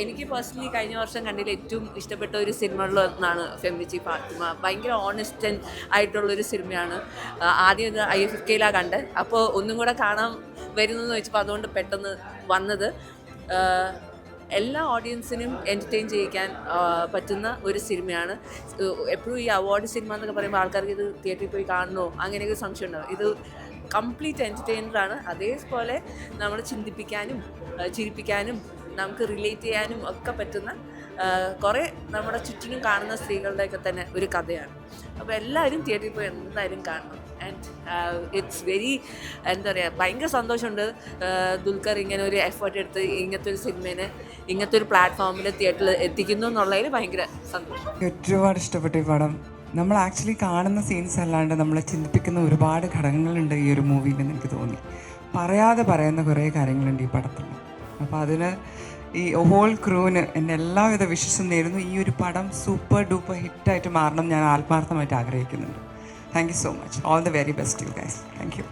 എനിക്ക് പേഴ്സണലി കഴിഞ്ഞ വർഷം കണ്ടതിൽ ഏറ്റവും ഇഷ്ടപ്പെട്ട ഒരു സിനിമകളിലൊന്നാണ് ഫെമിനിച്ചി ഫാത്തിമ. ഭയങ്കര ഓണസ്റ്റ് ആയിട്ടുള്ളൊരു സിനിമയാണ്. ആദ്യം ഇത് IFFKയിലാണ് കണ്ടത്. അപ്പോൾ ഒന്നും കൂടെ കാണാൻ വരുന്നതെന്ന് വെച്ചപ്പോൾ അതുകൊണ്ട് പെട്ടെന്ന് വന്നത്. എല്ലാ ഓഡിയൻസിനും എൻ്റർടൈൻ ചെയ്യിക്കാൻ പറ്റുന്ന ഒരു സിനിമയാണ്. എപ്പോഴും ഈ അവാർഡ് സിനിമ എന്നൊക്കെ പറയുമ്പോൾ ആൾക്കാർക്ക് ഇത് തിയേറ്ററിൽ പോയി കാണണോ അങ്ങനെയൊക്കെ സംശയം ഉണ്ടാവും. ഇത് കംപ്ലീറ്റ് എൻ്റർടൈനറാണ്. അതേപോലെ നമ്മൾ ചിന്തിപ്പിക്കാനും ചിരിപ്പിക്കാനും നമുക്ക് റിലേറ്റ് ചെയ്യാനും ഒക്കെ പറ്റുന്ന കുറേ നമ്മുടെ ചുറ്റിനും കാണുന്ന സ്ത്രീകളുടെയൊക്കെ തന്നെ ഒരു കഥയാണ്. അപ്പോൾ എല്ലാവരും തിയേറ്ററിൽ പോയി എന്തായാലും കാണണം. ആൻഡ് ഇറ്റ്സ് വെരി എന്താ പറയുക, ഭയങ്കര സന്തോഷമുണ്ട് ദുൽഖർ ഇങ്ങനെ ഒരു എഫേർട്ട് എടുത്ത് ഇങ്ങനത്തെ ഒരു സിനിമേനെ ഇങ്ങനത്തെ ഒരു പ്ലാറ്റ്ഫോമിൽ തിയേറ്ററിൽ എത്തിക്കുന്നു എന്നുള്ളതിൽ ഭയങ്കര സന്തോഷം. ഒരുപാട് ഇഷ്ടപ്പെട്ട ഈ പടം. നമ്മൾ ആക്ച്വലി കാണുന്ന സീൻസ് അല്ലാണ്ട് നമ്മളെ ചിന്തിപ്പിക്കുന്ന ഒരുപാട് ഘടകങ്ങളുണ്ട് ഈ ഒരു മൂവിയിൽ എന്ന് എനിക്ക് തോന്നി. പറയാതെ പറയുന്ന കുറേ കാര്യങ്ങളുണ്ട് ഈ പടത്തിൽ. അപ്പോൾ അതിന് ഈ ഹോൾ ക്രൂവിന് എൻ്റെ എല്ലാവിധ വിശ്വസം നേരുന്നു. ഈ ഒരു പടം സൂപ്പർ ഡൂപ്പർ ഹിറ്റായിട്ട് മാറണം ഞാൻ ആത്മാർത്ഥമായിട്ട് ആഗ്രഹിക്കുന്നുണ്ട്. Thank you so much. All the very best you guys. Thank you.